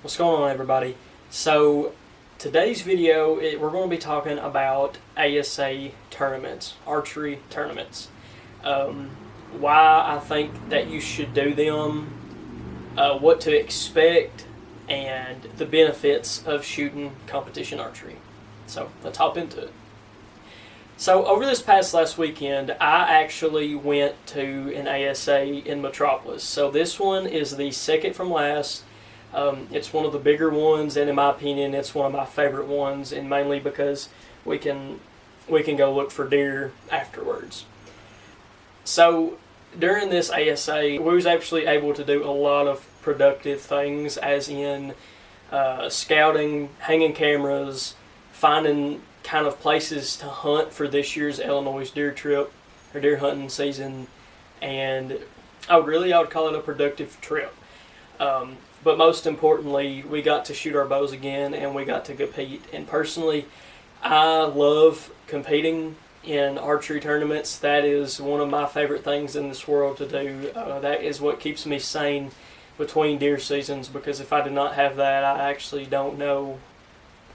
What's going on, everybody? So today's video, we're going to be talking about ASA tournaments, archery tournaments. Why I think that you should do them, what to expect, and the benefits of shooting competition archery. So let's hop into it. So over this last weekend, I actually went to an ASA in Metropolis. So this one is the second from last. It's one of the bigger ones, and in my opinion, it's one of my favorite ones, and mainly because we can go look for deer afterwards. So during this ASA, we was actually able to do a lot of productive things, as in scouting, hanging cameras, finding kind of places to hunt for this year's Illinois deer trip or deer hunting season, and I would call it a productive trip. But most importantly, we got to shoot our bows again, and we got to compete. And personally, I love competing in archery tournaments. That is one of my favorite things in this world to do. That is what keeps me sane between deer seasons, because if I did not have that, I actually don't know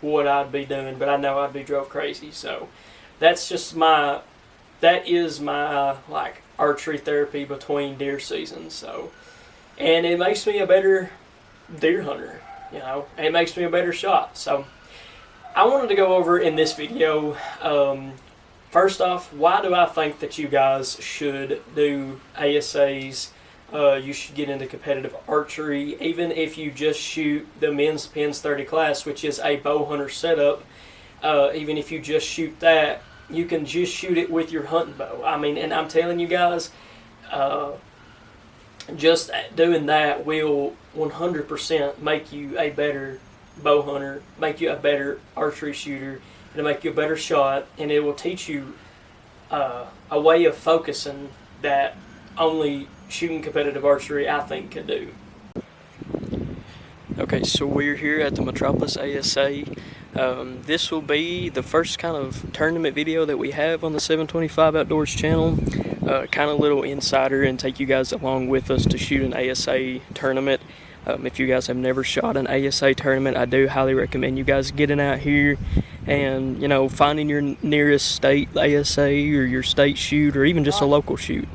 what I'd be doing, but I know I'd be drove crazy. So that is my like archery therapy between deer seasons. So, and it makes me a better deer hunter, it makes me a better shot. So I wanted to go over in this video, first off, why do I think that you guys should do ASAs? You should get into competitive archery, even if you just shoot the men's pins 30 class, which is a bow hunter setup. Even if you just shoot that, you can just shoot it with your hunting bow. I mean, and I'm telling you guys, just doing that will 100% make you a better bow hunter, make you a better archery shooter, it'll make you a better shot, and it will teach you a way of focusing that only shooting competitive archery, I think, can do. Okay, so we're here at the Metropolis ASA. This will be the first kind of tournament video that we have on the 725 Outdoors channel. Kind of little insider, and take you guys along with us to shoot an ASA tournament. If you guys have never shot an ASA tournament, I do highly recommend you guys getting out here and finding your nearest state ASA or your state shoot, or even just a local shoot,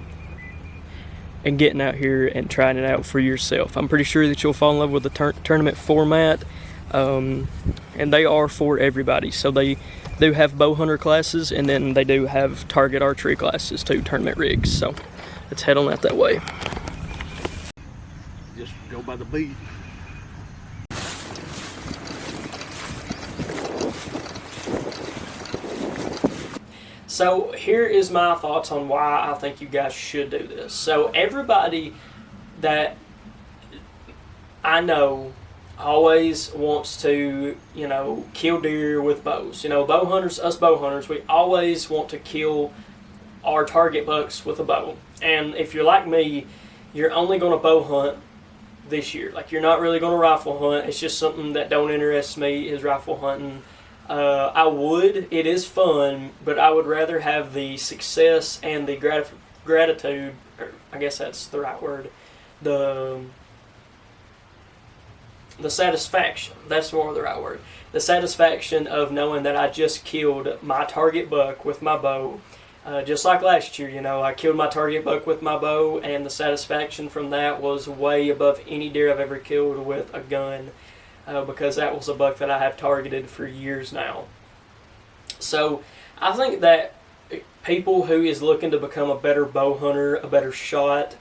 and getting out here and trying it out for yourself. I'm pretty sure that you'll fall in love with the tournament format, and they are for everybody. So they do have bow hunter classes, and then they do have target archery classes too, tournament rigs. So let's head on out that way. Just go by the beat. So here is my thoughts on why I think you guys should do this. So everybody that I know always wants to, kill deer with bows. Bow hunters, us bow hunters, we always want to kill our target bucks with a bow. And if you're like me, you're only going to bow hunt this year. Like, you're not really going to rifle hunt. It's just something that don't interest me, is rifle hunting. It is fun, but I would rather have the success and the gratitude, or I guess that's the right word, the satisfaction, that's more the right word, the satisfaction of knowing that I just killed my target buck with my bow. Just like last year, I killed my target buck with my bow, and the satisfaction from that was way above any deer I've ever killed with a gun. Because that was a buck that I have targeted for years now. So I think that people who is looking to become a better bow hunter, a better shot,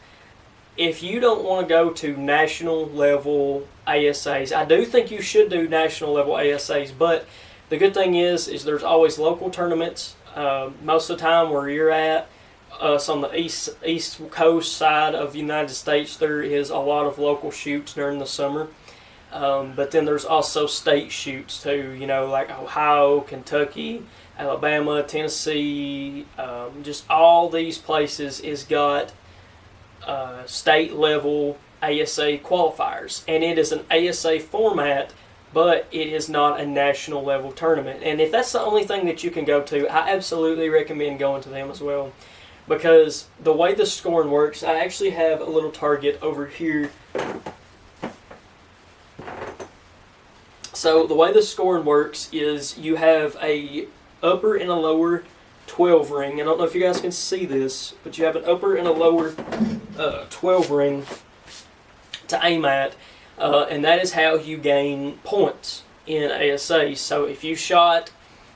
if you don't want to go to national level ASAs, I do think you should do national level ASAs, but the good thing is there's always local tournaments. Most of the time where you're at, on the east coast side of the United States, there is a lot of local shoots during the summer. But then there's also state shoots too, like Ohio, Kentucky, Alabama, Tennessee, just all these places is got state level ASA qualifiers. And it is an ASA format, but it is not a national level tournament. And if that's the only thing that you can go to, I absolutely recommend going to them as well. Because the way the scoring works, I actually have a little target over here So the way the scoring works is you have a upper and a lower 12 ring. I don't know if you guys can see this, but you have an upper and a lower 12 ring to aim at, and that is how you gain points in ASA. So if you shot,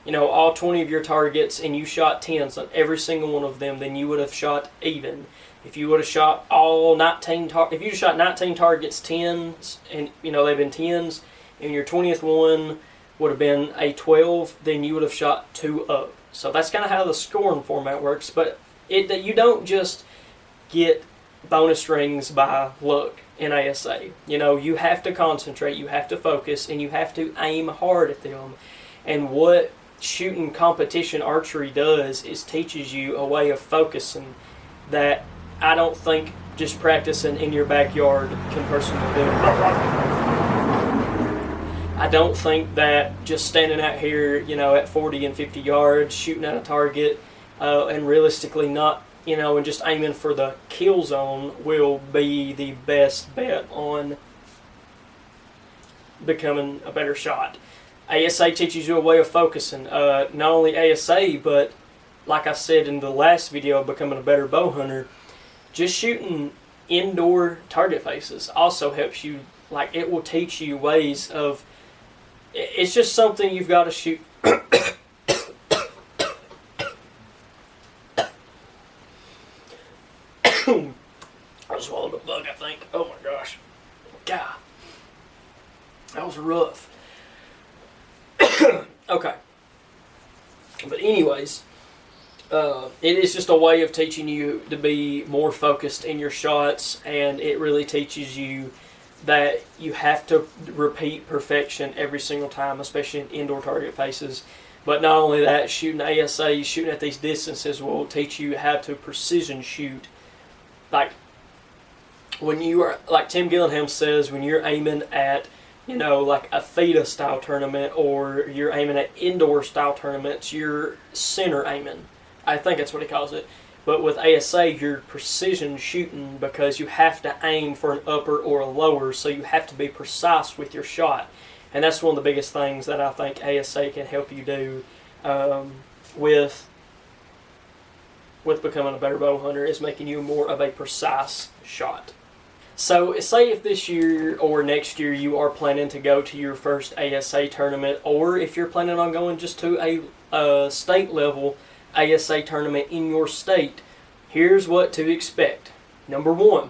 all 20 of your targets and you shot 10s on every single one of them, then you would have shot even. If you would have shot all 19, if you shot 19 targets 10s, and they've been 10s, and your 20th one would have been a 12, then you would have shot 2 up. So that's kind of how the scoring format works. But you don't just get bonus rings by luck in ASA. You have to concentrate, you have to focus, and you have to aim hard at them. And what shooting competition archery does is teaches you a way of focusing that I don't think just practicing in your backyard can personally do. I don't think that just standing out here, at 40 and 50 yards, shooting at a target, and realistically not, and just aiming for the kill zone will be the best bet on becoming a better shot. ASA teaches you a way of focusing. Not only ASA, but like I said in the last video, becoming a better bow hunter, just shooting indoor target faces also helps you. Like, it will teach you ways of, it's just something you've got to shoot. I swallowed a bug, I think. Oh my gosh. God. That was rough. Okay. But anyways, it is just a way of teaching you to be more focused in your shots, and it really teaches you that you have to repeat perfection every single time, especially in indoor target faces. But not only that, shooting ASA, shooting at these distances will teach you how to precision shoot. Like, when you are, like Tim Gillingham says, when you're aiming at, like a FIDA style tournament, or you're aiming at indoor style tournaments, you're center aiming. I think that's what he calls it. But with ASA, you're precision shooting because you have to aim for an upper or a lower, so you have to be precise with your shot. And that's one of the biggest things that I think ASA can help you do with becoming a better bow hunter, is making you more of a precise shot. So say if this year or next year you are planning to go to your first ASA tournament, or if you're planning on going just to a state level ASA tournament in your state, here's what to expect. Number one,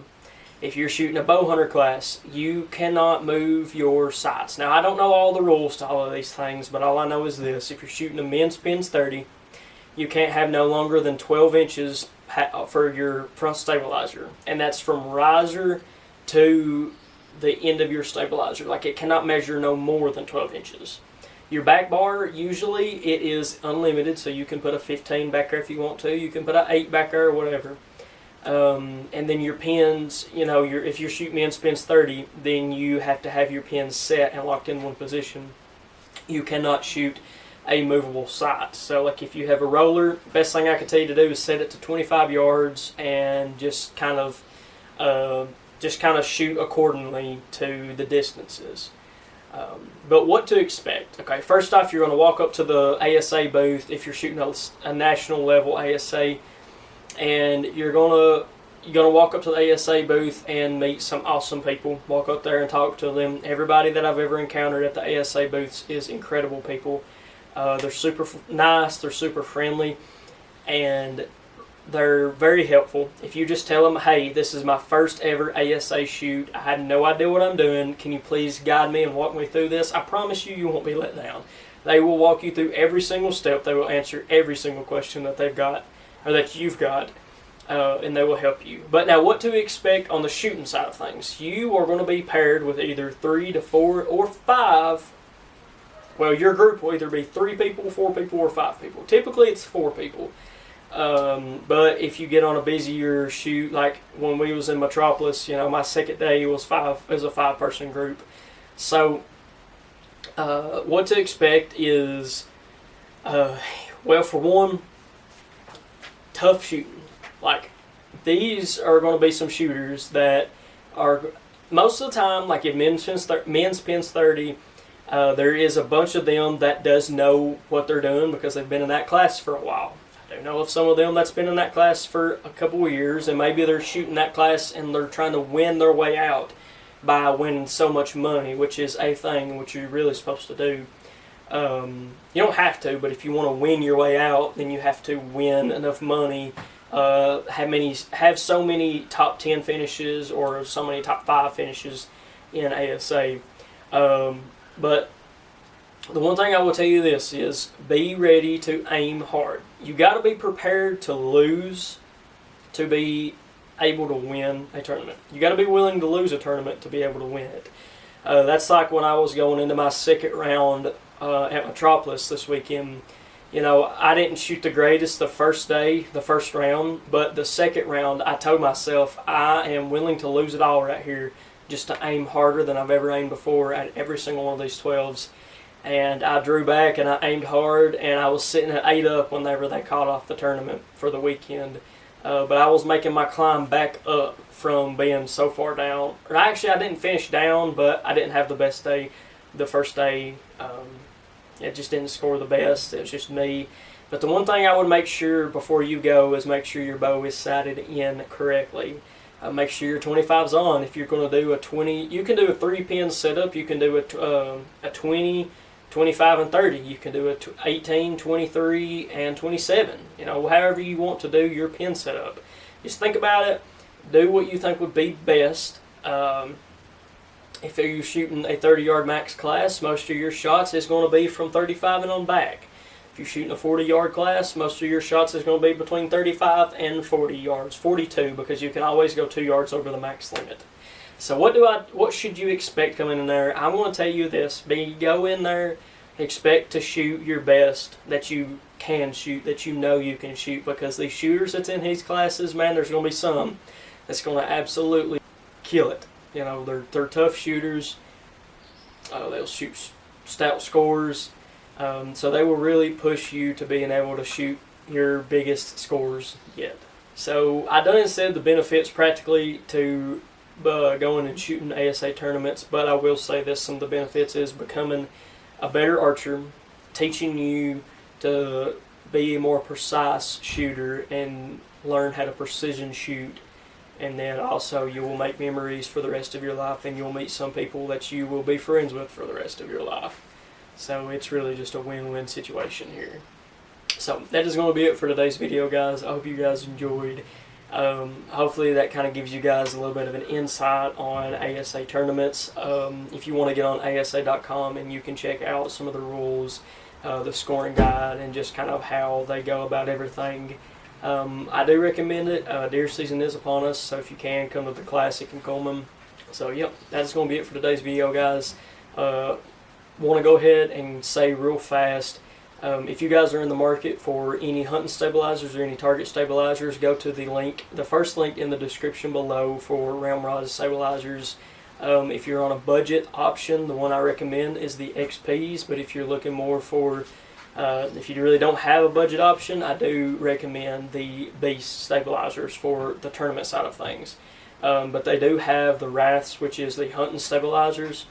if you're shooting a bow hunter class, you cannot move your sights. Now, I don't know all the rules to all of these things, but all I know is this: if you're shooting a men's pins 30, you can't have no longer than 12 inches for your front stabilizer, and that's from riser to the end of your stabilizer. Like, it cannot measure no more than 12 inches. Your back bar, usually it is unlimited, so you can put a 15 back there if you want to. You can put an 8 back there or whatever. And then your pins, if you're shooting men's pins 30, then you have to have your pins set and locked in one position. You cannot shoot a movable sight. So, like, if you have a roller, best thing I can tell you to do is set it to 25 yards and just kind of shoot accordingly to the distances. But what to expect? Okay, first off, you're going to walk up to the ASA booth if you're shooting a national level ASA, and you're going to walk up to the ASA booth and meet some awesome people. Walk up there and talk to them. Everybody that I've ever encountered at the ASA booths is incredible people. They're super nice, they're super friendly, and they're very helpful. If you just tell them, hey, this is my first ever ASA shoot, I had no idea what I'm doing, can you please guide me and walk me through this? I promise you, you won't be let down. They will walk you through every single step. They will answer every single question that they've got, or that you've got, and they will help you. But now, what to expect on the shooting side of things? You are going to be paired with either 3 to 4 or 5. Well, your group will either be 3 people, 4 people, or 5 people. Typically, it's 4 people. But if you get on a busier shoot, like when we was in Metropolis, my second day was a 5-person group. So, what to expect is, well, for one, tough shooting. Like, these are going to be some shooters that are, most of the time, like in men's pins 30, There is a bunch of them that does know what they're doing because they've been in that class for a while. I do know of some of them that's been in that class for a couple of years, and maybe they're shooting that class and they're trying to win their way out by winning so much money, which is a thing which you're really supposed to do. You don't have to, but if you want to win your way out, then you have to win enough money, have so many top 10 finishes or so many top 5 finishes in ASA. But the one thing I will tell you this is be ready to aim hard. You got to be prepared to lose to be able to win a tournament. You got to be willing to lose a tournament to be able to win it. That's like when I was going into my second round at Metropolis this weekend. You know, I didn't shoot the greatest the first day, the first round, but the second round I told myself I am willing to lose it all right here just to aim harder than I've ever aimed before at every single one of these 12s. And I drew back and I aimed hard, and I was sitting at 8 up whenever they called off the tournament for the weekend. But I was making my climb back up from being so far down. Or actually, I didn't finish down, but I didn't have the best day the first day. It just didn't score the best. It was just me. But the one thing I would make sure before you go is make sure your bow is sighted in correctly. Make sure your 25's on. If you're going to do a 20, you can do a 3-pin setup. You can do a 20, 25, and 30. You can do a 18, 23, and 27. You know, however you want to do your pin setup. Just think about it. Do what you think would be best. If you're shooting a 30-yard max class, most of your shots is going to be from 35 and on back. If you're shooting a 40-yard class, most of your shots is going to be between 35 and 40 yards, 42, because you can always go 2 yards over the max limit. So what should you expect coming in there? I'm going to tell you this: go in there, expect to shoot your best that you can shoot, that you know you can shoot, because these shooters that's in these classes, man, there's going to be some that's going to absolutely kill it. You know, they're tough shooters. They'll shoot stout scores. So they will really push you to being able to shoot your biggest scores yet. So I done said the benefits practically to going and shooting ASA tournaments, but I will say this: some of the benefits is becoming a better archer, teaching you to be a more precise shooter and learn how to precision shoot. And then also you will make memories for the rest of your life, and you'll meet some people that you will be friends with for the rest of your life. So it's really just a win-win situation here. So that is going to be it for today's video, guys. I hope you guys enjoyed. Hopefully that kind of gives you guys a little bit of an insight on ASA tournaments. If you want to get on asa.com and you can check out some of the rules, the scoring guide, and just kind of how they go about everything. I do recommend it. Deer season is upon us, so if you can, come to the Classic in Coleman. So yep, that's going to be it for today's video, guys. Want to go ahead and say real fast, if you guys are in the market for any hunting stabilizers or any target stabilizers, go to the link, the first link in the description below for Ramrod stabilizers. If you're on a budget option, the one I recommend is the XPs, but if you're looking more for if you really don't have a budget option, I do recommend the Beast stabilizers for the tournament side of things. But they do have the Wraths, which is the hunting stabilizers.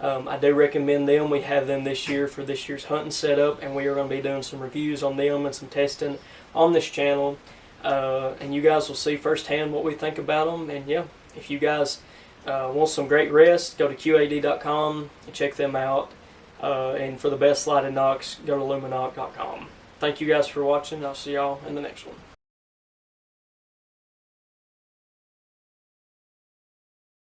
I do recommend them. We have them this year for this year's hunting setup, and we are going to be doing some reviews on them and some testing on this channel. And you guys will see firsthand what we think about them. And yeah, if you guys want some great rest, go to QAD.com and check them out. And for the best sliding nocks, go to luminoc.com. Thank you guys for watching. I'll see y'all in the next one.